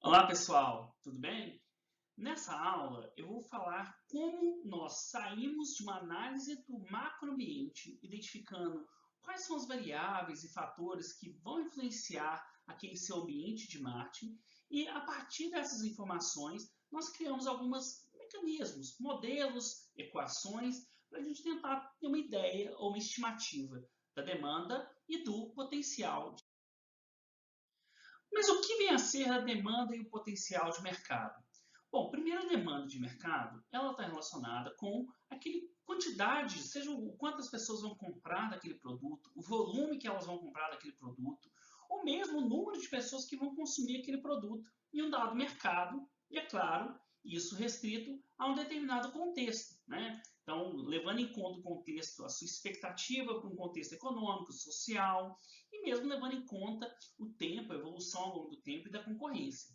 Olá pessoal, tudo bem? Nessa aula eu vou falar como nós saímos de uma análise do macroambiente, identificando quais são as variáveis e fatores que vão influenciar aquele seu ambiente de marketing e a partir dessas informações nós criamos alguns mecanismos, modelos, equações para a gente tentar ter uma ideia ou uma estimativa da demanda e do potencial. Mas o que vem a ser a demanda e o potencial de mercado? Bom, primeiro a demanda de mercado, ela está relacionada com aquele quantidade, seja o quantas pessoas vão comprar daquele produto, o volume que elas vão comprar daquele produto, ou mesmo o número de pessoas que vão consumir aquele produto em um dado mercado, e é claro, isso restrito a um determinado contexto, né? Então, levando em conta o contexto, a sua expectativa para um contexto econômico, social, e mesmo levando em conta o tempo, a evolução ao longo do tempo e da concorrência.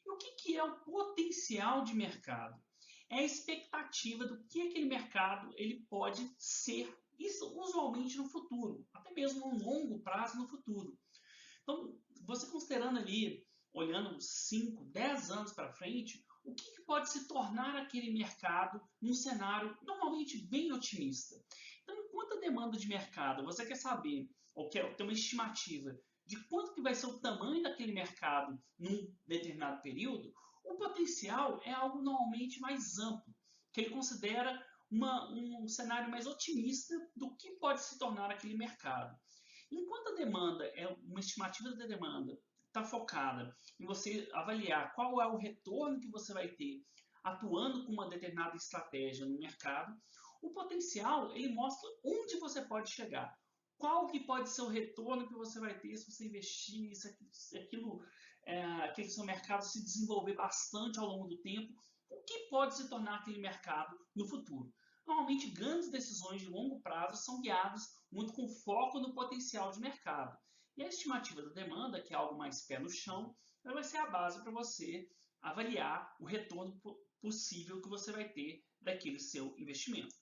E o que é o potencial de mercado? É a expectativa do que aquele mercado ele pode ser, isso usualmente no futuro, até mesmo no longo prazo no futuro. Então, você considerando ali, olhando 5, 10 anos para frente, o que pode se tornar aquele mercado num cenário normalmente bem otimista? Então, enquanto a demanda de mercado, você quer saber, ou quer ter uma estimativa de quanto que vai ser o tamanho daquele mercado num determinado período, o potencial é algo normalmente mais amplo, que ele considera um cenário mais otimista do que pode se tornar aquele mercado. Enquanto a demanda é uma estimativa da demanda, está focada em você avaliar qual é o retorno que você vai ter atuando com uma determinada estratégia no mercado, o potencial ele mostra onde você pode chegar. Qual que pode ser o retorno que você vai ter se você investir, se aquele seu mercado se desenvolver bastante ao longo do tempo, o que pode se tornar aquele mercado no futuro. Normalmente, grandes decisões de longo prazo são guiadas muito com foco no potencial de mercado. E a estimativa da demanda, que é algo mais pé no chão, ela vai ser a base para você avaliar o retorno possível que você vai ter daquele seu investimento.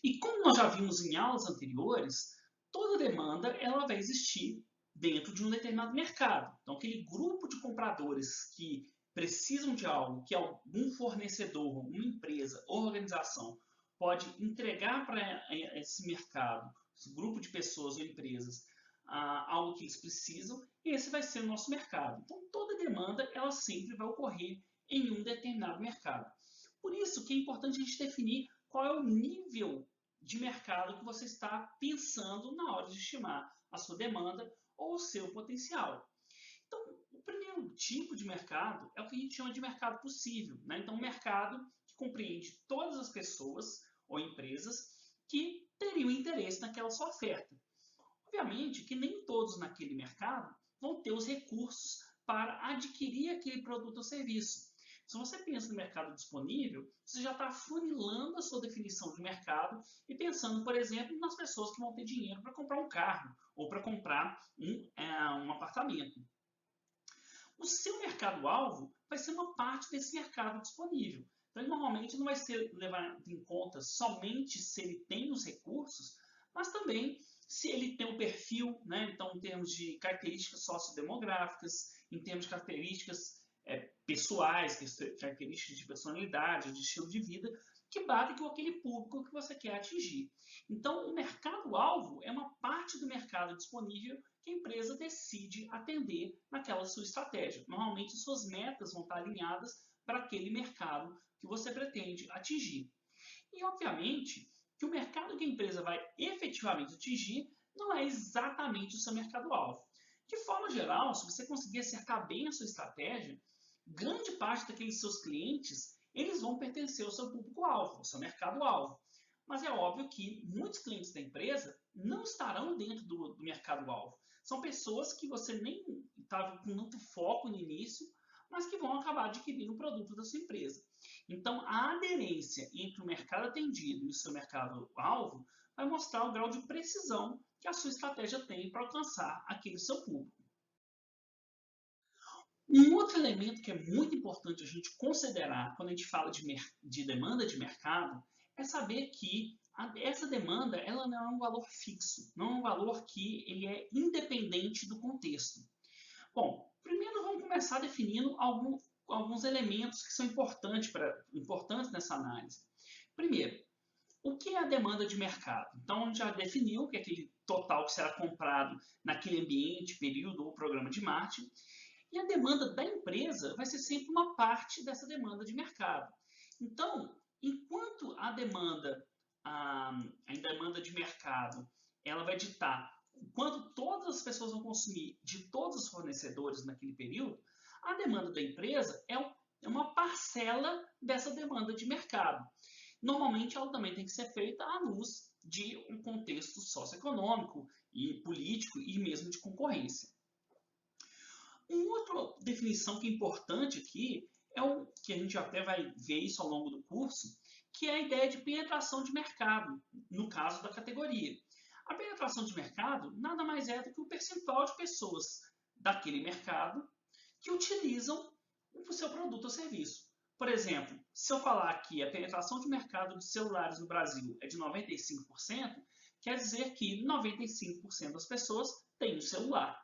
E como nós já vimos em aulas anteriores, toda demanda ela vai existir dentro de um determinado mercado. Então, aquele grupo de compradores que precisam de algo que algum fornecedor, uma empresa ou organização pode entregar para esse mercado, esse grupo de pessoas ou empresas, algo que eles precisam, esse vai ser o nosso mercado. Então, toda demanda ela sempre vai ocorrer em um determinado mercado. Por isso que é importante a gente definir qual é o nível de mercado que você está pensando na hora de estimar a sua demanda ou o seu potencial. Então, o primeiro tipo de mercado é o que a gente chama de mercado possível. Né? Então, um mercado que compreende todas as pessoas ou empresas que teriam interesse naquela sua oferta. Obviamente que nem todos naquele mercado vão ter os recursos para adquirir aquele produto ou serviço. Se você pensa no mercado disponível, você já está funilando a sua definição de mercado e pensando, por exemplo, nas pessoas que vão ter dinheiro para comprar um carro ou para comprar um apartamento. O seu mercado-alvo vai ser uma parte desse mercado disponível. Então, ele normalmente não vai ser levado em conta somente se ele tem os recursos, mas também se ele tem um perfil, né? Então, em termos de características sociodemográficas, em termos de características pessoais, características de personalidade, de estilo de vida, que batem com aquele público que você quer atingir. Então, o mercado-alvo é uma parte do mercado disponível que a empresa decide atender naquela sua estratégia. Normalmente, suas metas vão estar alinhadas para aquele mercado que você pretende atingir. E, obviamente, que o mercado que a empresa vai efetivamente atingir não é exatamente o seu mercado-alvo. De forma geral, se você conseguir acertar bem a sua estratégia, grande parte daqueles seus clientes eles vão pertencer ao seu público-alvo, ao seu mercado-alvo. Mas é óbvio que muitos clientes da empresa não estarão dentro do mercado-alvo. São pessoas que você nem estava com muito foco no início, mas que vão acabar adquirindo o produto da sua empresa. Então, a aderência entre o mercado atendido e o seu mercado-alvo vai mostrar o grau de precisão que a sua estratégia tem para alcançar aquele seu público. Um outro elemento que é muito importante a gente considerar quando a gente fala de demanda de mercado é saber que essa demanda ela não é um valor fixo, não é um valor que ele é independente do contexto. Bom, primeiro vamos começar definindo alguns elementos que são importantes nessa análise. Primeiro, o que é a demanda de mercado? Então, a gente já definiu que é aquele total que será comprado naquele ambiente, período ou programa de marketing. E a demanda da empresa vai ser sempre uma parte dessa demanda de mercado. Então, enquanto a demanda de mercado ela vai ditar o quanto todas as pessoas vão consumir de todos os fornecedores naquele período, a demanda da empresa é uma parcela dessa demanda de mercado. Normalmente, ela também tem que ser feita à luz de um contexto socioeconômico e político e mesmo de concorrência. Uma outra definição que é importante aqui é o que a gente até vai ver isso ao longo do curso, que é a ideia de penetração de mercado, no caso da categoria. A penetração de mercado nada mais é do que o percentual de pessoas daquele mercado que utilizam o seu produto ou serviço. Por exemplo, se eu falar que a penetração de mercado de celulares no Brasil é de 95%, quer dizer que 95% das pessoas têm um celular.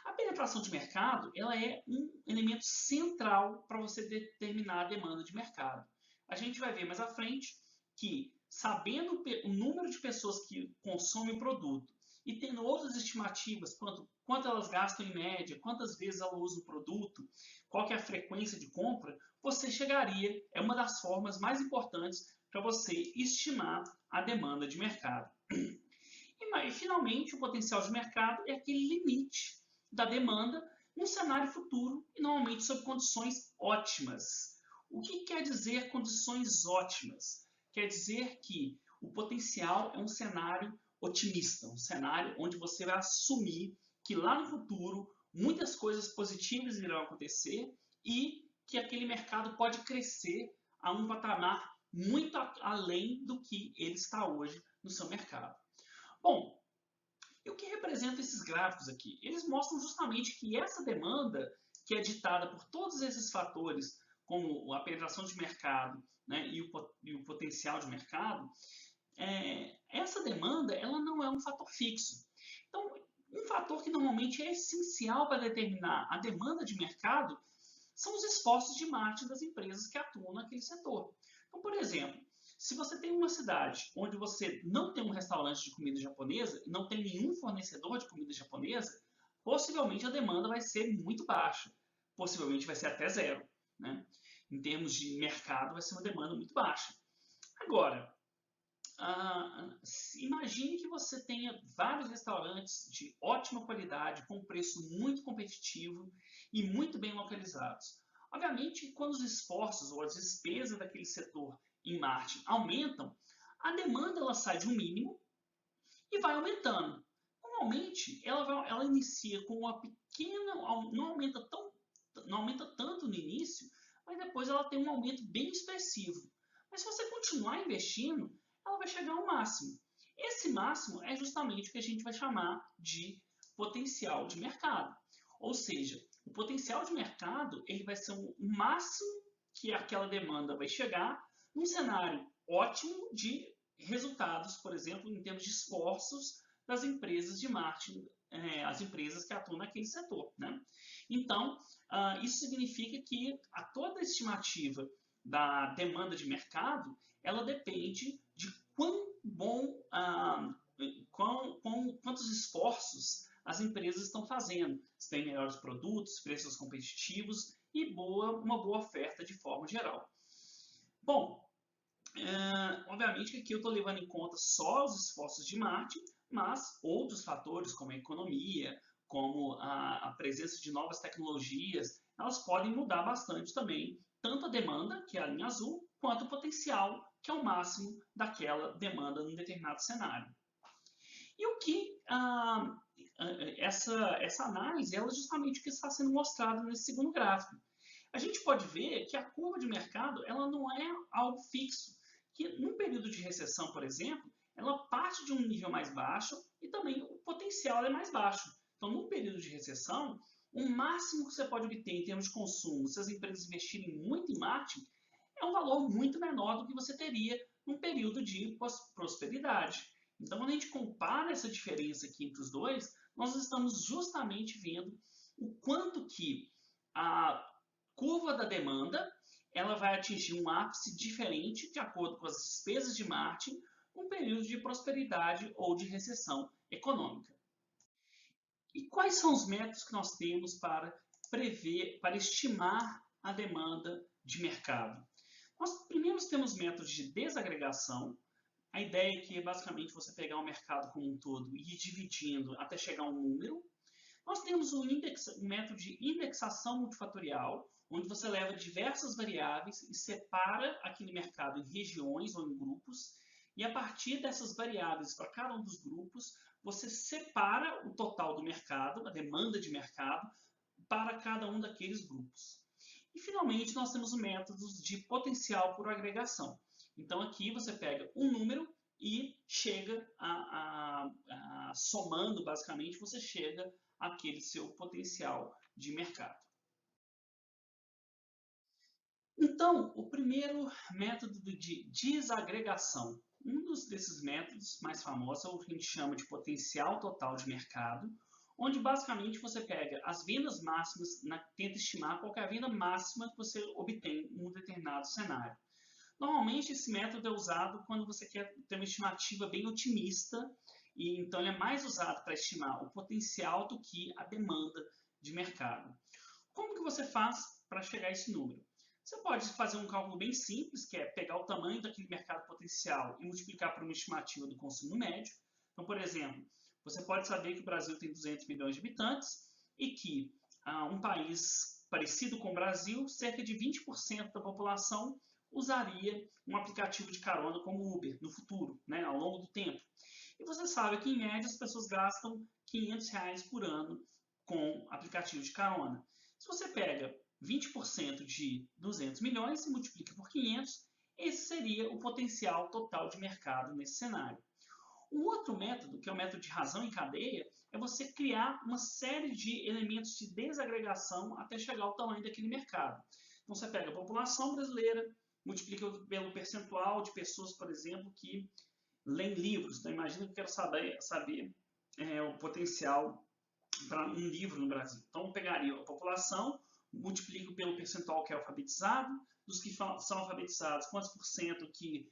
A penetração de mercado ela é um elemento central para você determinar a demanda de mercado. A gente vai ver mais à frente que, sabendo o número de pessoas que consomem o produto e tendo outras estimativas, quanto elas gastam em média, quantas vezes ela usa o produto, qual que é a frequência de compra, você chegaria, é uma das formas mais importantes para você estimar a demanda de mercado. E finalmente, o potencial de mercado é aquele limite da demanda num cenário futuro e normalmente sob condições ótimas. O que quer dizer condições ótimas? Quer dizer que o potencial é um cenário otimista, um cenário onde você vai assumir que lá no futuro muitas coisas positivas irão acontecer e que aquele mercado pode crescer a um patamar muito além do que ele está hoje no seu mercado. Bom, e o que representam esses gráficos aqui? Eles mostram justamente que essa demanda, que é ditada por todos esses fatores, como a penetração de mercado, né, e o potencial de mercado, essa demanda ela não é um fator fixo. Então, um fator que normalmente é essencial para determinar a demanda de mercado são os esforços de marketing das empresas que atuam naquele setor. Então, por exemplo, se você tem uma cidade onde você não tem um restaurante de comida japonesa e não tem nenhum fornecedor de comida japonesa, possivelmente a demanda vai ser muito baixa. Possivelmente vai ser até zero. Né? Em termos de mercado, vai ser uma demanda muito baixa. Agora, imagine que você tenha vários restaurantes de ótima qualidade, com preço muito competitivo e muito bem localizados. Obviamente, quando os esforços ou as despesas daquele setor em marketing aumentam, a demanda ela sai de um mínimo e vai aumentando. Normalmente, ela inicia com uma pequena, não aumenta tanto no início, mas depois ela tem um aumento bem expressivo. Mas se você continuar investindo, ela vai chegar ao máximo. Esse máximo é justamente o que a gente vai chamar de potencial de mercado. Ou seja, o potencial de mercado ele vai ser o máximo que aquela demanda vai chegar num cenário ótimo de resultados, por exemplo, em termos de esforços das empresas de marketing, as empresas que atuam naquele setor. Né? Então, isso significa que toda a estimativa da demanda de mercado, ela depende de quantos esforços as empresas estão fazendo. Se tem melhores produtos, preços competitivos e uma boa oferta de forma geral. Bom, obviamente que aqui eu estou levando em conta só os esforços de marketing, mas outros fatores como a economia, como a presença de novas tecnologias, elas podem mudar bastante também, tanto a demanda, que é a linha azul, quanto o potencial, que é o máximo daquela demanda num determinado cenário. E o que essa análise, ela é justamente o que está sendo mostrado nesse segundo gráfico. A gente pode ver que a curva de mercado ela não é algo fixo, que num período de recessão, por exemplo, ela parte de um nível mais baixo e também o potencial é mais baixo. Então, num período de recessão, o máximo que você pode obter em termos de consumo, se as empresas investirem muito em marketing, é um valor muito menor do que você teria num período de prosperidade. Então, quando a gente compara essa diferença aqui entre os dois, nós estamos justamente vendo o quanto que a curva da demanda ela vai atingir um ápice diferente de acordo com as despesas de marketing, um período de prosperidade ou de recessão econômica. E quais são os métodos que nós temos para prever, para estimar a demanda de mercado? Nós primeiro temos métodos de desagregação. A ideia é que basicamente você pegar o mercado como um todo e ir dividindo até chegar a um número. Nós temos um método de indexação multifatorial, onde você leva diversas variáveis e separa aquele mercado em regiões ou em grupos, e a partir dessas variáveis para cada um dos grupos, você separa o total do mercado, a demanda de mercado, para cada um daqueles grupos. E finalmente nós temos os métodos de potencial por agregação. Então aqui você pega um número e chega somando, basicamente, você chega àquele seu potencial de mercado. Então, o primeiro método de desagregação. Desses métodos mais famosos é o que a gente chama de potencial total de mercado, onde basicamente você pega as vendas máximas, tenta estimar qual é a venda máxima que você obtém em um determinado cenário. Normalmente esse método é usado quando você quer ter uma estimativa bem otimista, e então ele é mais usado para estimar o potencial do que a demanda de mercado. Como que você faz para chegar a esse número? Você pode fazer um cálculo bem simples, que é pegar o tamanho daquele mercado potencial e multiplicar por uma estimativa do consumo médio. Então, por exemplo, você pode saber que o Brasil tem 200 milhões de habitantes e que um país parecido com o Brasil, cerca de 20% da população usaria um aplicativo de carona como o Uber no futuro, né, ao longo do tempo. E você sabe que, em média, as pessoas gastam R$500 por ano com aplicativo de carona. Se você pega 20% de 200 milhões e multiplica por 500, esse seria o potencial total de mercado nesse cenário. Um outro método, que é o método de razão em cadeia, é você criar uma série de elementos de desagregação até chegar ao tamanho daquele mercado. Então você pega a população brasileira, multiplica pelo percentual de pessoas, por exemplo, que leem livros. Então imagina que eu quero saber o potencial para um livro no Brasil. Então eu pegaria a população, multiplico pelo percentual que é alfabetizado, dos que são alfabetizados, quantos por cento que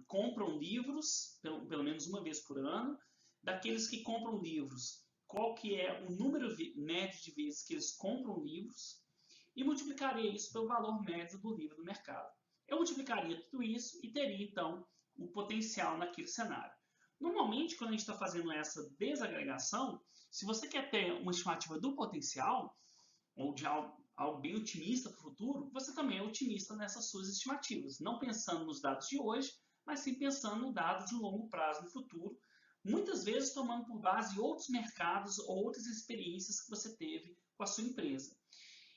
compram livros, pelo menos uma vez por ano, daqueles que compram livros, qual que é o número médio de vezes que eles compram livros, e multiplicaria isso pelo valor médio do livro no mercado. Eu multiplicaria tudo isso e teria, então, o potencial naquele cenário. Normalmente, quando a gente está fazendo essa desagregação, se você quer ter uma estimativa do potencial, ou de algo bem otimista para o futuro, você também é otimista nessas suas estimativas, não pensando nos dados de hoje, mas sim pensando no dado de longo prazo no futuro, muitas vezes tomando por base outros mercados ou outras experiências que você teve com a sua empresa.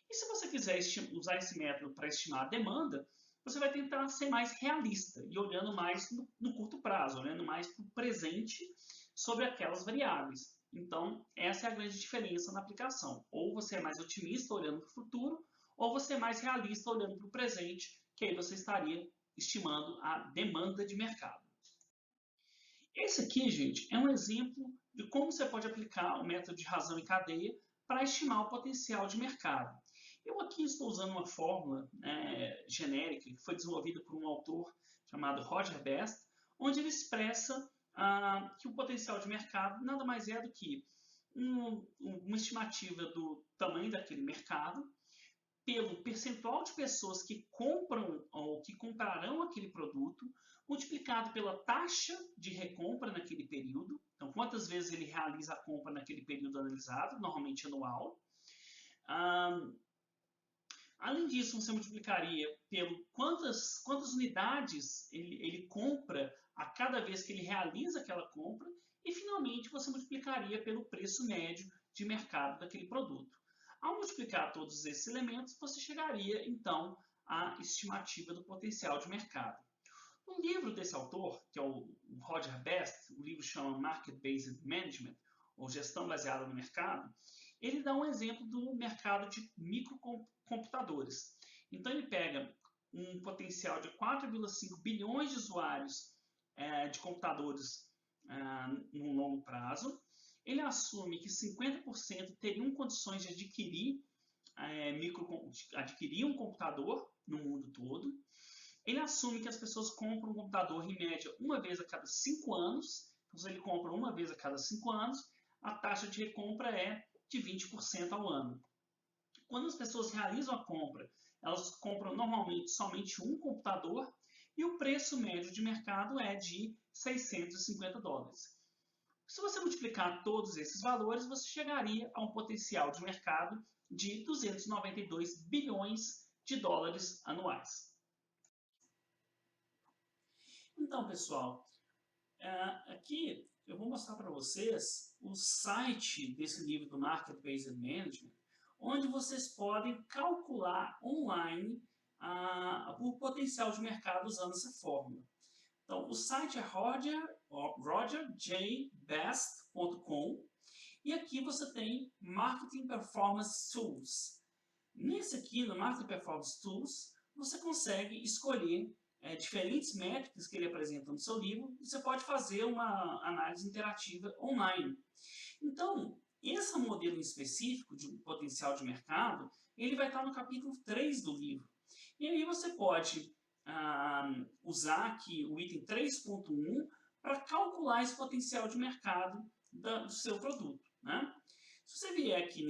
E se você quiser usar esse método para estimar a demanda, você vai tentar ser mais realista e olhando mais no curto prazo, olhando mais para o presente sobre aquelas variáveis. Então, essa é a grande diferença na aplicação. Ou você é mais otimista olhando para o futuro, ou você é mais realista olhando para o presente, que aí você estaria estimando a demanda de mercado. Esse aqui, gente, é um exemplo de como você pode aplicar o método de razão em cadeia para estimar o potencial de mercado. Eu aqui estou usando uma fórmula genérica que foi desenvolvida por um autor chamado Roger Best, onde ele expressa que o potencial de mercado nada mais é do que uma estimativa do tamanho daquele mercado pelo percentual de pessoas que compram ou que comprarão aquele produto, multiplicado pela taxa de recompra naquele período. Então, quantas vezes ele realiza a compra naquele período analisado, normalmente anual. Além disso, você multiplicaria pelo quantas unidades ele compra a cada vez que ele realiza aquela compra. E, finalmente, você multiplicaria pelo preço médio de mercado daquele produto. Ao multiplicar todos esses elementos, você chegaria, então, à estimativa do potencial de mercado. No livro desse autor, que é o Roger Best, o livro chama Market Based Management, ou Gestão Baseada no Mercado, ele dá um exemplo do mercado de microcomputadores. Então, ele pega um potencial de 4,5 bilhões de usuários de computadores no longo prazo. Ele assume que 50% teriam condições de adquirir adquirir um computador no mundo todo. Ele assume que as pessoas compram um computador em média uma vez a cada 5 anos. Então, se ele compra uma vez a cada 5 anos, a taxa de recompra é de 20% ao ano. Quando as pessoas realizam a compra, elas compram normalmente somente um computador e o preço médio de mercado é de $650. Se você multiplicar todos esses valores, você chegaria a um potencial de mercado de 292 bilhões de dólares anuais. Então, pessoal, aqui eu vou mostrar para vocês o site desse livro do Market Based Management, onde vocês podem calcular online o potencial de mercado usando essa fórmula. Então, o site é rogerjbest.com e aqui você tem Marketing Performance Tools. Nesse aqui, no Marketing Performance Tools, você consegue escolher diferentes métricas que ele apresenta no seu livro e você pode fazer uma análise interativa online. Então, esse modelo específico de potencial de mercado, ele vai estar no capítulo 3 do livro. E aí você pode usar aqui o item 3.1 para calcular esse potencial de mercado do seu produto, né? Se você vier aqui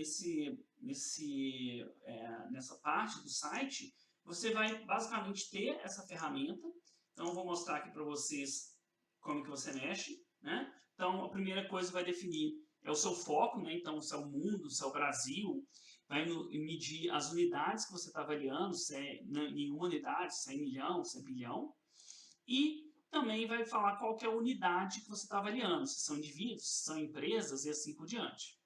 nessa parte do site, você vai basicamente ter essa ferramenta. Então, eu vou mostrar aqui para vocês como que você mexe, né? Então, a primeira coisa que vai definir é o seu foco, né? Então, se é o mundo, se é o Brasil, vai medir as unidades que você está avaliando, se é em uma unidade, se é em milhão, se é bilhão. E também vai falar qual que é a unidade que você está avaliando, se são indivíduos, se são empresas e assim por diante.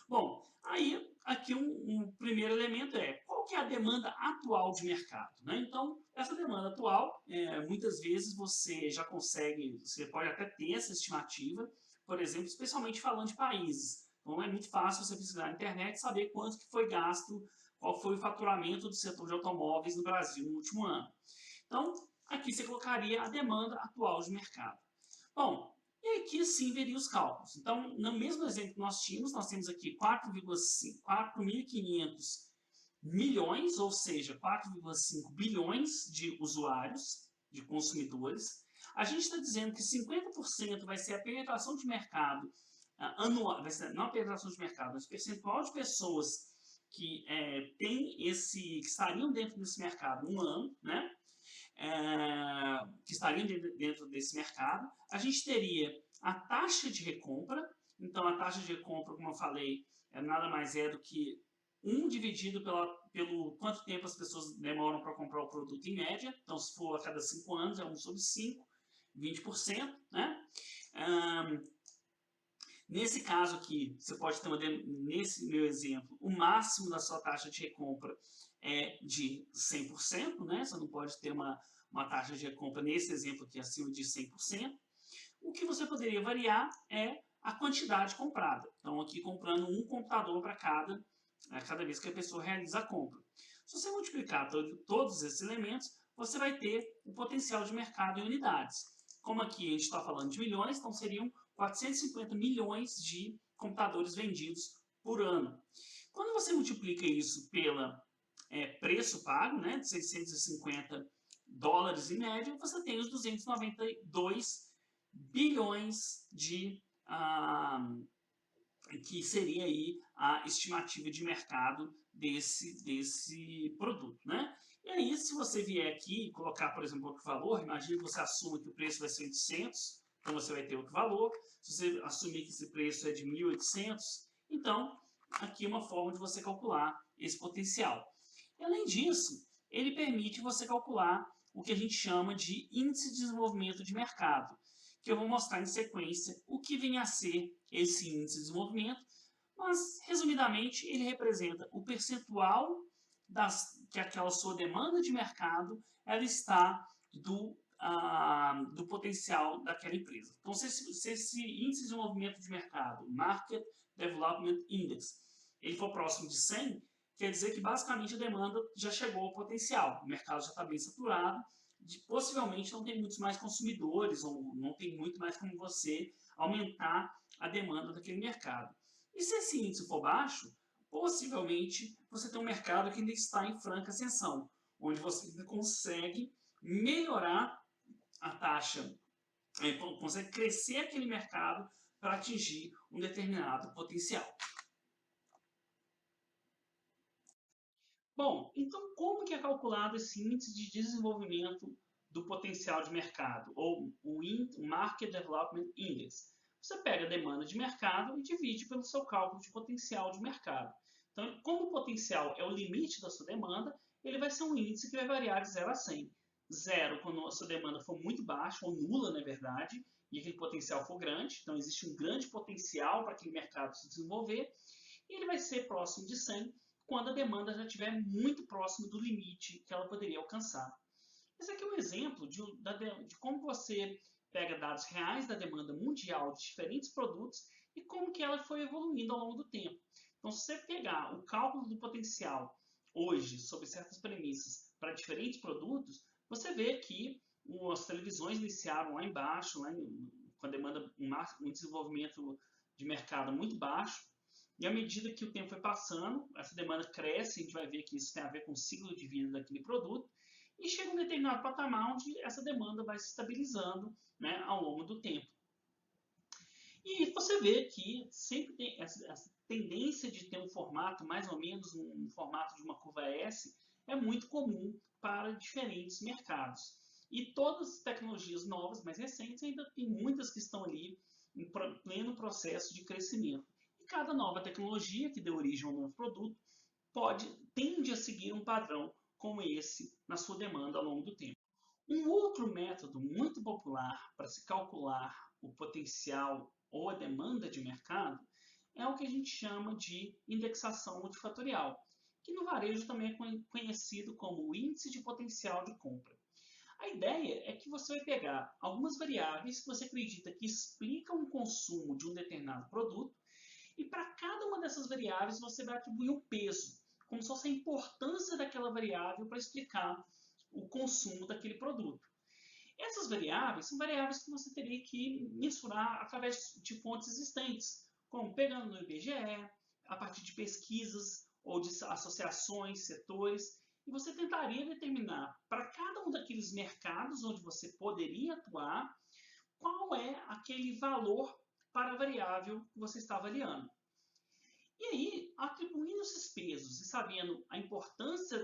Bom, aí aqui um primeiro elemento é qual que é a demanda atual de mercado, né? Então, essa demanda atual, muitas vezes você já consegue, você pode até ter essa estimativa, por exemplo, especialmente falando de países. Então, é muito fácil você pesquisar na internet e saber quanto que foi gasto, qual foi o faturamento do setor de automóveis no Brasil no último ano. Então, aqui você colocaria a demanda atual de mercado. Bom, e aqui sim veria os cálculos. Então, no mesmo exemplo que nós temos aqui 4.500 milhões, ou seja, 4,5 bilhões de usuários, de consumidores. A gente está dizendo que 50% vai ser a penetração de mercado anual, vai ser, não a penetração de mercado, mas o percentual de pessoas que que estariam dentro desse mercado um ano, né? Que estariam dentro desse mercado. A gente teria a taxa de recompra. Então, a taxa de recompra, como eu falei, nada mais é do que 1 dividido pelo quanto tempo as pessoas demoram para comprar o produto em média. Então, se for a cada 5 anos, é 1/5, 20%. Né? Nesse caso aqui, você pode ter nesse meu exemplo, o máximo da sua taxa de recompra é de 100%, né? Você não pode ter uma taxa de recompra nesse exemplo aqui acima de 100%. O que você poderia variar é a quantidade comprada. Então, aqui comprando um computador para cada vez que a pessoa realiza a compra. Se você multiplicar todos esses elementos, você vai ter o potencial de mercado em unidades. Como aqui a gente está falando de milhões, então seriam 450 milhões de computadores vendidos por ano. Quando você multiplica isso pelo preço pago, né, de $650 em média, você tem os 292 bilhões que seria aí a estimativa de mercado desse produto, né? E aí, se você vier aqui e colocar, por exemplo, outro valor, imagine que você assuma que o preço vai ser 800, então você vai ter outro valor. Se você assumir que esse preço é de 1.800, então aqui é uma forma de você calcular esse potencial. E, além disso, ele permite você calcular o que a gente chama de índice de desenvolvimento de mercado, que eu vou mostrar em sequência o que vem a ser esse índice de desenvolvimento, mas, resumidamente, ele representa o percentual que aquela sua demanda de mercado ela está do potencial daquela empresa. Então, se esse índice de desenvolvimento de mercado, Market Development Index, ele for próximo de 100, quer dizer que basicamente a demanda já chegou ao potencial, o mercado já está bem saturado, possivelmente não tem muitos mais consumidores, ou não tem muito mais como você aumentar a demanda daquele mercado. E se esse índice for baixo, possivelmente você tem um mercado que ainda está em franca ascensão, onde você ainda consegue melhorar a taxa, consegue crescer aquele mercado para atingir um determinado potencial. Bom, então como que é calculado esse índice de desenvolvimento do potencial de mercado, ou o Market Development Index? Você pega a demanda de mercado e divide pelo seu cálculo de potencial de mercado. Então, como o potencial é o limite da sua demanda, ele vai ser um índice que vai variar de 0 a 100. 0 quando a sua demanda for muito baixa, ou nula na verdade, e aquele potencial for grande, então existe um grande potencial para aquele mercado se desenvolver, e ele vai ser próximo de 100 quando a demanda já estiver muito próximo do limite que ela poderia alcançar. Esse aqui é um exemplo de como você pega dados reais da demanda mundial de diferentes produtos e como que ela foi evoluindo ao longo do tempo. Então, se você pegar o cálculo do potencial hoje, sob certas premissas, para diferentes produtos, você vê que as televisões iniciaram lá embaixo, com a demanda, um desenvolvimento de mercado muito baixo, e à medida que o tempo foi passando, essa demanda cresce, a gente vai ver que isso tem a ver com o ciclo de vida daquele produto, e chega um determinado patamar onde essa demanda vai se estabilizando, né, ao longo do tempo. E você vê que sempre tem essa tendência de ter um formato, mais ou menos um formato de uma curva S, é muito comum para diferentes mercados. E todas as tecnologias novas, mais recentes, ainda tem muitas que estão ali em pleno processo de crescimento. E cada nova tecnologia que dê origem a um novo produto tende a seguir um padrão como esse na sua demanda ao longo do tempo. Um outro método muito popular para se calcular o potencial ou a demanda de mercado é o que a gente chama de indexação multifatorial, que no varejo também é conhecido como o índice de potencial de compra. A ideia é que você vai pegar algumas variáveis que você acredita que explicam o consumo de um determinado produto e para cada uma dessas variáveis você vai atribuir um peso, como se fosse a importância daquela variável para explicar o consumo daquele produto. Essas variáveis são variáveis que você teria que mensurar através de fontes existentes, como pegando no IBGE, a partir de pesquisas ou de associações, setores, e você tentaria determinar para cada um daqueles mercados onde você poderia atuar, qual é aquele valor para a variável que você está avaliando. E aí, atribuindo esses pesos e sabendo a importância,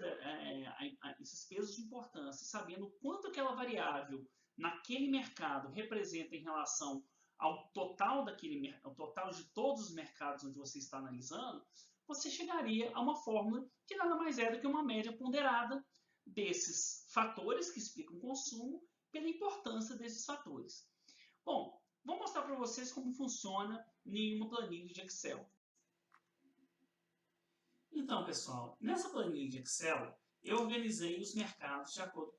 esses pesos de importância, e sabendo quanto aquela variável naquele mercado representa em relação ao total ao total de todos os mercados onde você está analisando, você chegaria a uma fórmula que nada mais é do que uma média ponderada desses fatores que explicam o consumo pela importância desses fatores. Bom, vou mostrar para vocês como funciona em uma planilha de Excel. Então, pessoal, nessa planilha de Excel, eu organizei os mercados de acordo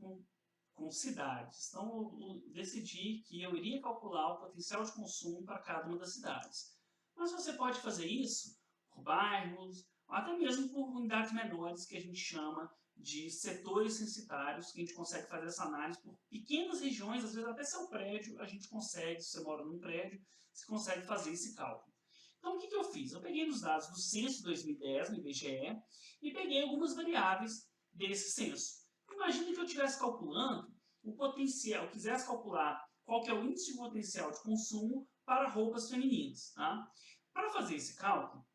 com cidades. Então, eu decidi que eu iria calcular o potencial de consumo para cada uma das cidades. Mas você pode fazer isso por bairros, ou até mesmo por unidades menores, que a gente chama de setores censitários, que a gente consegue fazer essa análise por pequenas regiões, às vezes até seu prédio, a gente consegue, se você mora num prédio, você consegue fazer esse cálculo. Então, o que eu fiz? Eu peguei os dados do censo 2010, no IBGE, e peguei algumas variáveis desse censo. Imagina que eu estivesse calculando o potencial, quisesse calcular qual que é o índice de potencial de consumo para roupas femininas. Tá? Para fazer esse cálculo,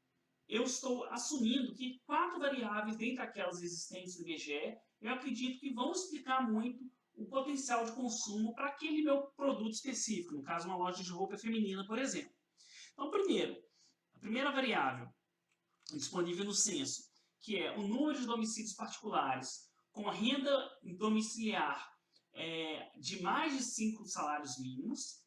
eu estou assumindo que 4 variáveis, dentre aquelas existentes no IBGE, eu acredito que vão explicar muito o potencial de consumo para aquele meu produto específico, no caso uma loja de roupa feminina, por exemplo. Então, primeiro, a primeira variável disponível no censo, que é o número de domicílios particulares com a renda domiciliar de mais de 5 salários mínimos.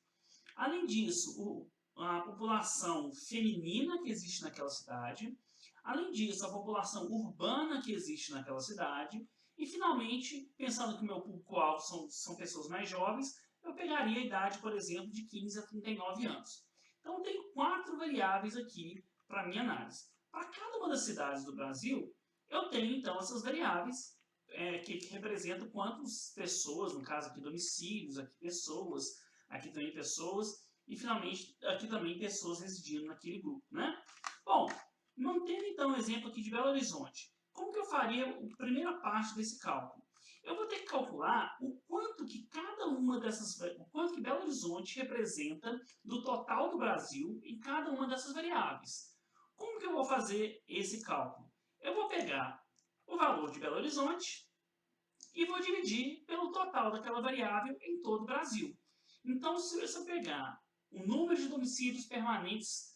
Além disso, a população feminina que existe naquela cidade. Além disso, a população urbana que existe naquela cidade. E, finalmente, pensando que o meu público-alvo são pessoas mais jovens, eu pegaria a idade, por exemplo, de 15 a 39 anos. Então, eu tenho 4 variáveis aqui para a minha análise. Para cada uma das cidades do Brasil, eu tenho, então, essas variáveis que representam quantas pessoas, no caso aqui domicílios, aqui pessoas, aqui também pessoas, e finalmente aqui também pessoas residindo naquele grupo, né? Bom, Mantendo então o exemplo aqui de Belo Horizonte, como que eu faria a primeira parte desse cálculo? Eu vou ter que calcular o quanto que cada uma dessas, o quanto que Belo Horizonte representa do total do Brasil em cada uma dessas variáveis. Como que eu vou fazer esse cálculo? Eu vou pegar o valor de Belo Horizonte e vou dividir pelo total daquela variável em todo o Brasil. Então, se eu pegar o número de domicílios permanentes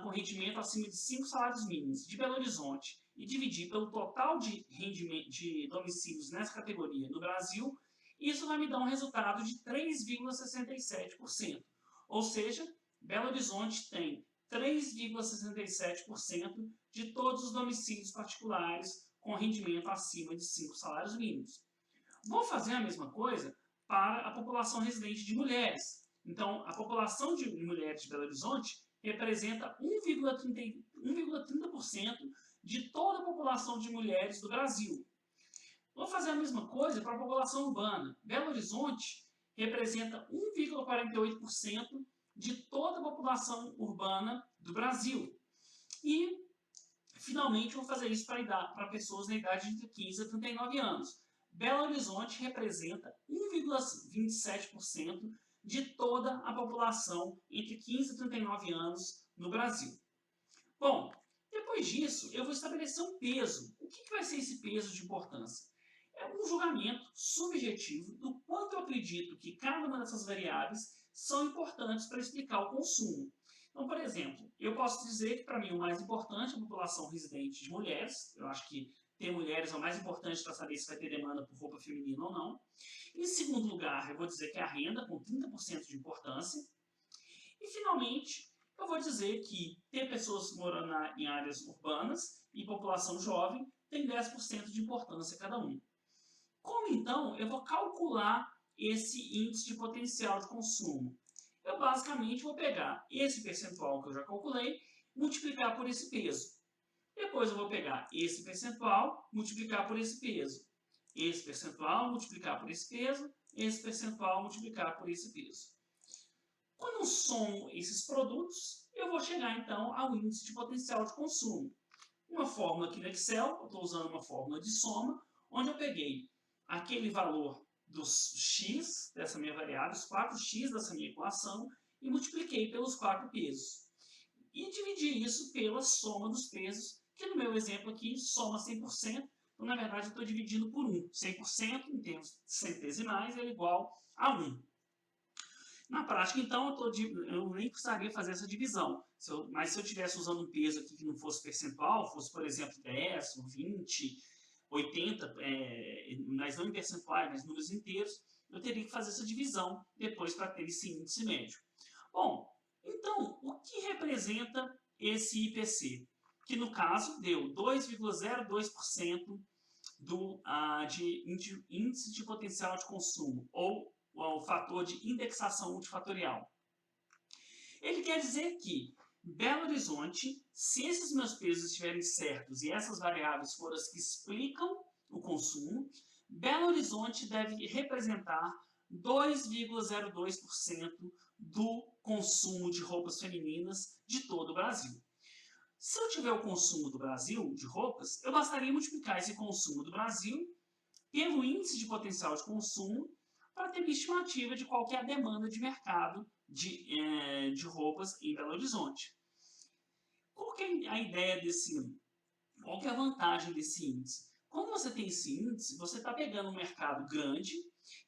com rendimento acima de 5 salários mínimos de Belo Horizonte e dividir pelo total de, rendimento, de domicílios nessa categoria no Brasil, isso vai me dar um resultado de 3,67%. Ou seja, Belo Horizonte tem 3,67% de todos os domicílios particulares com rendimento acima de 5 salários mínimos. Vou fazer a mesma coisa para a população residente de mulheres. Então, a população de mulheres de Belo Horizonte representa 1,30% de toda a população de mulheres do Brasil. Vou fazer a mesma coisa para a população urbana. Belo Horizonte representa 1,48% de toda a população urbana do Brasil. E, finalmente, vou fazer isso para pessoas na idade de entre 15 a 39 anos. Belo Horizonte representa 1,27% de toda a população entre 15 e 39 anos no Brasil. Bom, depois disso, eu vou estabelecer um peso. O que vai ser esse peso de importância? É um julgamento subjetivo do quanto eu acredito que cada uma dessas variáveis são importantes para explicar o consumo. Então, por exemplo, eu posso dizer que para mim o mais importante é a população residente de mulheres. Eu acho que ter mulheres é o mais importante para saber se vai ter demanda por roupa feminina ou não. Em segundo lugar, eu vou dizer que é a renda, com 30% de importância. E, finalmente, eu vou dizer que ter pessoas morando em áreas urbanas e população jovem tem 10% de importância cada um. Como, então, eu vou calcular esse índice de potencial de consumo? Eu, basicamente, vou pegar esse percentual que eu já calculei, multiplicar por esse peso. Depois eu vou pegar esse percentual, multiplicar por esse peso. Esse percentual, multiplicar por esse peso. Esse percentual, multiplicar por esse peso. Quando eu somo esses produtos, eu vou chegar, então, ao índice de potencial de consumo. Uma fórmula aqui no Excel, eu estou usando uma fórmula de soma, onde eu peguei aquele valor dos x, dessa minha variável, os 4x dessa minha equação, e multipliquei pelos 4 pesos. E dividi isso pela soma dos pesos, que no meu exemplo aqui soma 100%. Então, na verdade, eu estou dividindo por 1. 100% em termos centesimais é igual a 1. Na prática, então, eu nem precisaria fazer essa divisão. Mas se eu estivesse usando um peso aqui que não fosse percentual, fosse, por exemplo, 10, 20, 80, mas não em percentuais, mas números inteiros, eu teria que fazer essa divisão depois para ter esse índice médio. Bom, então, o que representa esse IPC? Que no caso deu 2,02% de índice de potencial de consumo, ou o fator de indexação multifatorial. Ele quer dizer que Belo Horizonte, se esses meus pesos estiverem certos e essas variáveis forem as que explicam o consumo, Belo Horizonte deve representar 2,02% do consumo de roupas femininas de todo o Brasil. Se eu tiver o consumo do Brasil de roupas, eu bastaria multiplicar esse consumo do Brasil pelo índice de potencial de consumo para ter uma estimativa de qual que é a demanda de mercado de roupas em Belo Horizonte. Qual que é a ideia qual que é a vantagem desse índice? Quando você tem esse índice, você está pegando um mercado grande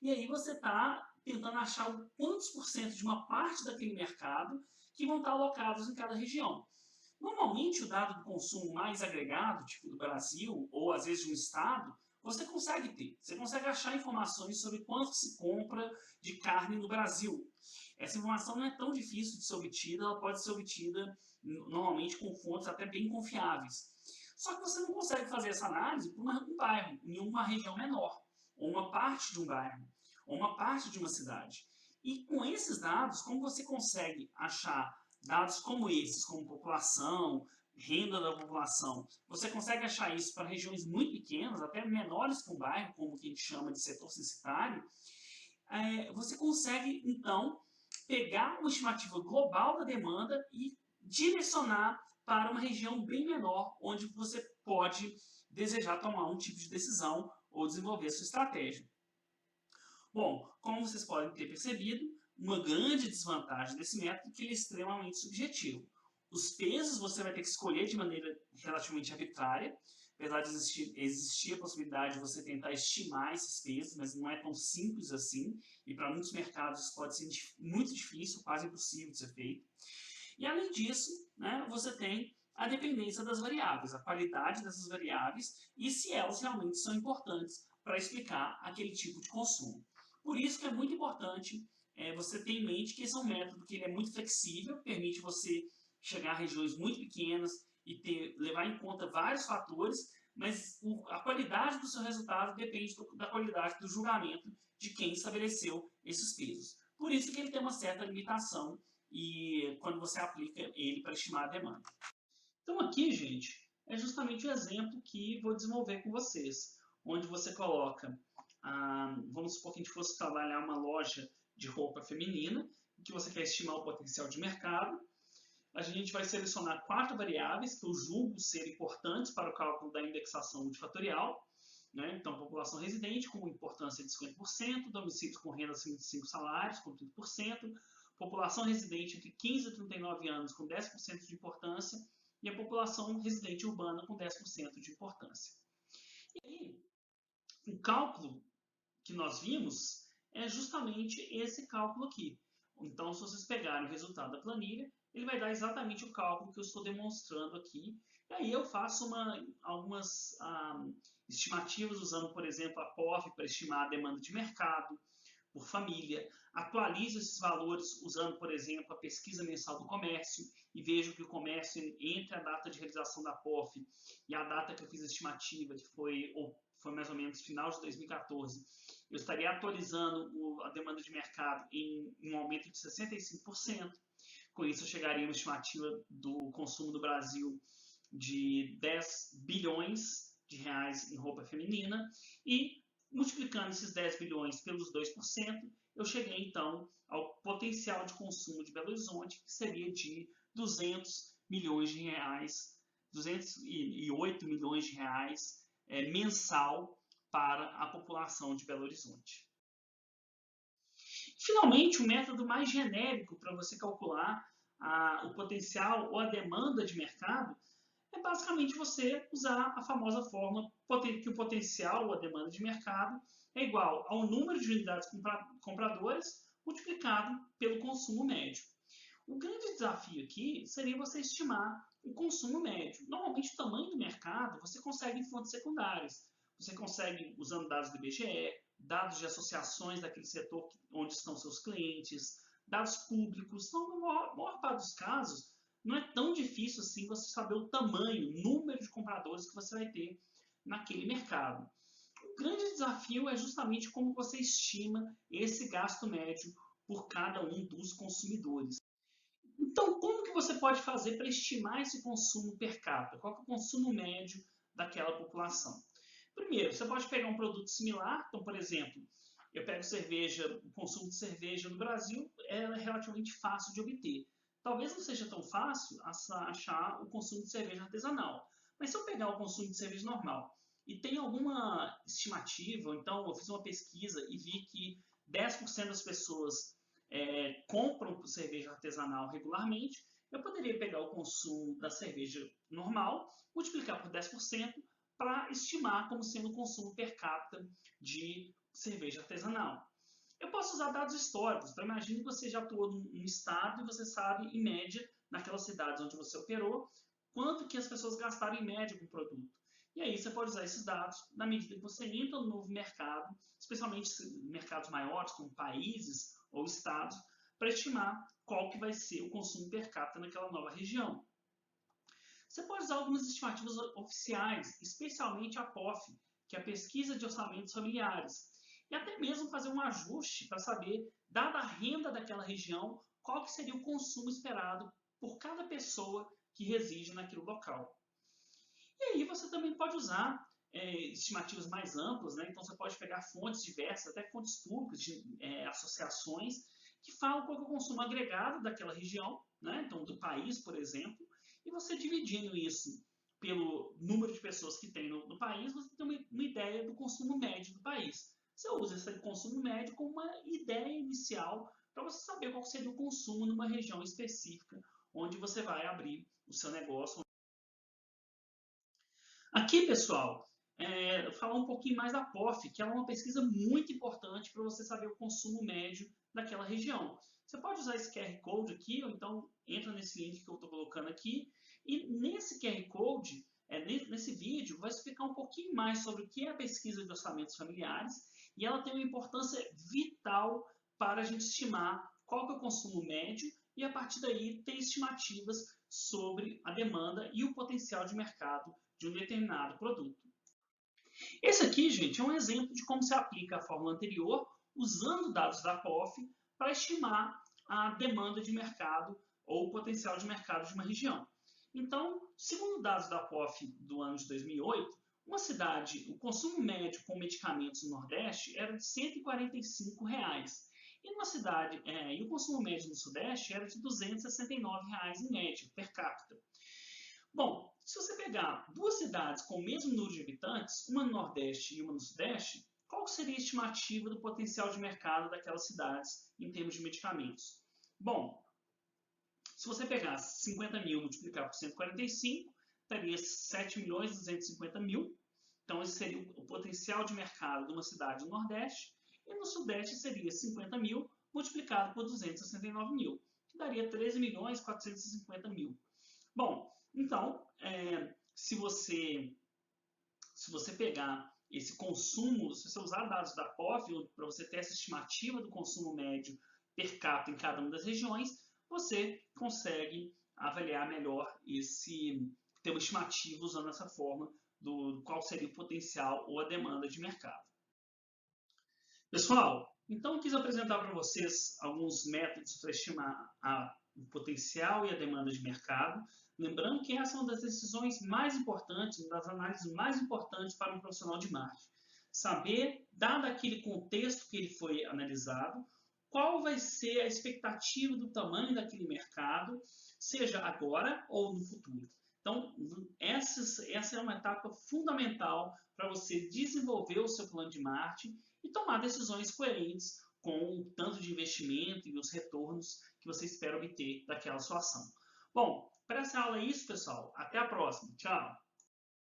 e aí você está tentando achar quantos por cento de uma parte daquele mercado que vão estar alocados em cada região. Normalmente, o dado do consumo mais agregado, tipo do Brasil, ou às vezes de um estado, você consegue ter. Você consegue achar informações sobre quanto se compra de carne no Brasil. Essa informação não é tão difícil de ser obtida, ela pode ser obtida normalmente com fontes até bem confiáveis. Só que você não consegue fazer essa análise por um bairro, em uma região menor, ou uma parte de um bairro, ou uma parte de uma cidade. E com esses dados, como você consegue achar dados como esses, como população, renda da população, você consegue achar isso para regiões muito pequenas, até menores que um bairro, como o que a gente chama de setor censitário, você consegue, então, pegar uma estimativa global da demanda e direcionar para uma região bem menor, onde você pode desejar tomar um tipo de decisão ou desenvolver a sua estratégia. Bom, como vocês podem ter percebido, uma grande desvantagem desse método é que ele é extremamente subjetivo. Os pesos você vai ter que escolher de maneira relativamente arbitrária, apesar de existir a possibilidade de você tentar estimar esses pesos, mas não é tão simples assim, e para muitos mercados isso pode ser muito difícil, quase impossível de ser feito. E além disso, né, você tem a dependência das variáveis, a qualidade dessas variáveis e se elas realmente são importantes para explicar aquele tipo de consumo. Por isso que é muito importante você ter em mente que esse é um método que ele é muito flexível, permite você chegar a regiões muito pequenas e levar em conta vários fatores, mas a qualidade do seu resultado depende da qualidade do julgamento de quem estabeleceu esses pesos. Por isso que ele tem uma certa limitação e quando você aplica ele para estimar a demanda. Então aqui, gente, é justamente o exemplo que vou desenvolver com vocês, onde você coloca, vamos supor que a gente fosse trabalhar uma loja de roupa feminina, que você quer estimar o potencial de mercado. A gente vai selecionar 4 variáveis que eu julgo ser importantes para o cálculo da indexação multifatorial. Né? Então, população residente com importância de 50%, domicílios com renda acima de 5 salários com 30%, população residente entre 15 e 39 anos com 10% de importância e a população residente urbana com 10% de importância. E aí, o cálculo que nós vimos é justamente esse cálculo aqui. Então, se vocês pegarem o resultado da planilha, ele vai dar exatamente o cálculo que eu estou demonstrando aqui. E aí eu faço algumas estimativas usando, por exemplo, a POF para estimar a demanda de mercado por família. Atualizo esses valores usando, por exemplo, a pesquisa mensal do comércio e vejo que o comércio, entre a data de realização da POF e a data que eu fiz a estimativa, que foi mais ou menos final de 2014, eu estaria atualizando a demanda de mercado em um aumento de 65%. Com isso, eu chegaria a uma estimativa do consumo do Brasil de 10 bilhões de reais em roupa feminina e multiplicando esses 10 bilhões pelos 2%, eu cheguei então ao potencial de consumo de Belo Horizonte, que seria de 200 milhões de reais, 208 milhões de reais mensal para a população de Belo Horizonte. Finalmente, o método mais genérico para você calcular o potencial ou a demanda de mercado é basicamente você usar a famosa fórmula que o potencial ou a demanda de mercado é igual ao número de unidades compradoras multiplicado pelo consumo médio. O grande desafio aqui seria você estimar o consumo médio. Normalmente, o tamanho do mercado você consegue em fontes secundárias. Você consegue usando dados do IBGE, dados de associações daquele setor onde estão seus clientes, dados públicos. Então, na maior parte dos casos, não é tão difícil assim você saber o tamanho, o número de compradores que você vai ter naquele mercado. O grande desafio é justamente como você estima esse gasto médio por cada um dos consumidores. Então, como que você pode fazer para estimar esse consumo per capita? Qual é o consumo médio daquela população? Primeiro, você pode pegar um produto similar. Então, por exemplo, eu pego cerveja, o consumo de cerveja no Brasil é relativamente fácil de obter. Talvez não seja tão fácil achar o consumo de cerveja artesanal. Mas se eu pegar o consumo de cerveja normal e tem alguma estimativa, então eu fiz uma pesquisa e vi que 10% das pessoas compram cerveja artesanal regularmente, eu poderia pegar o consumo da cerveja normal, multiplicar por 10% para estimar como sendo o consumo per capita de cerveja artesanal. Eu posso usar dados históricos, então imagine que você já atuou num estado e você sabe, em média, naquelas cidades onde você operou, quanto que as pessoas gastaram em média com o produto. E aí você pode usar esses dados na medida que você entra no novo mercado, especialmente mercados maiores, como países ou estados, para estimar qual que vai ser o consumo per capita naquela nova região. Você pode usar algumas estimativas oficiais, especialmente a POF, que é a Pesquisa de Orçamentos Familiares, e até mesmo fazer um ajuste para saber, dada a renda daquela região, qual que seria o consumo esperado por cada pessoa que reside naquele local. E aí você também pode usar estimativas mais amplas, né? Então você pode pegar fontes diversas, até fontes públicas de associações, que falam qual é o consumo agregado daquela região, né? Então do país, por exemplo, e você dividindo isso pelo número de pessoas que tem no país, você tem uma ideia do consumo médio do país. Você usa esse consumo médio como uma ideia inicial para você saber qual seria o consumo numa região específica onde você vai abrir o seu negócio. Aqui, pessoal, falar um pouquinho mais da POF, que é uma pesquisa muito importante para você saber o consumo médio daquela região. Você pode usar esse QR Code aqui, ou então entra nesse link que eu estou colocando aqui, e nesse QR Code, nesse vídeo, vai explicar um pouquinho mais sobre o que é a pesquisa de orçamentos familiares, e ela tem uma importância vital para a gente estimar qual que é o consumo médio, e a partir daí ter estimativas sobre a demanda e o potencial de mercado de um determinado produto. Esse aqui, gente, é um exemplo de como se aplica a fórmula anterior usando dados da POF para estimar a demanda de mercado ou o potencial de mercado de uma região. Então, segundo dados da POF do ano de 2008, uma cidade, o consumo médio com medicamentos no Nordeste era de R$ 145. E numa cidade, e o consumo médio no Sudeste era de R$ 269 em média, per capita. Bom, se você pegar duas cidades com o mesmo número de habitantes, uma no Nordeste e uma no Sudeste, qual seria a estimativa do potencial de mercado daquelas cidades em termos de medicamentos? Bom, se você pegar 50 mil e multiplicar por 145, daria 7.250.000. Então, esse seria o potencial de mercado de uma cidade no Nordeste. E no Sudeste seria 50 mil multiplicado por 269 mil, que daria 13.450.000. Bom, então, se você pegar esse consumo, se você usar dados da POF para você ter essa estimativa do consumo médio per capita em cada uma das regiões, você consegue avaliar melhor ter uma estimativa usando essa forma do qual seria o potencial ou a demanda de mercado. Pessoal, então eu quis apresentar para vocês alguns métodos para estimar o potencial e a demanda de mercado. Lembrando que essa é uma das decisões mais importantes, uma das análises mais importantes para um profissional de marketing. Saber, dado aquele contexto que ele foi analisado, qual vai ser a expectativa do tamanho daquele mercado, seja agora ou no futuro. Então, essa é uma etapa fundamental para você desenvolver o seu plano de marketing e tomar decisões coerentes com o tanto de investimento e os retornos que você espera obter daquela sua ação. Bom, para essa aula é isso, pessoal. Até a próxima. Tchau!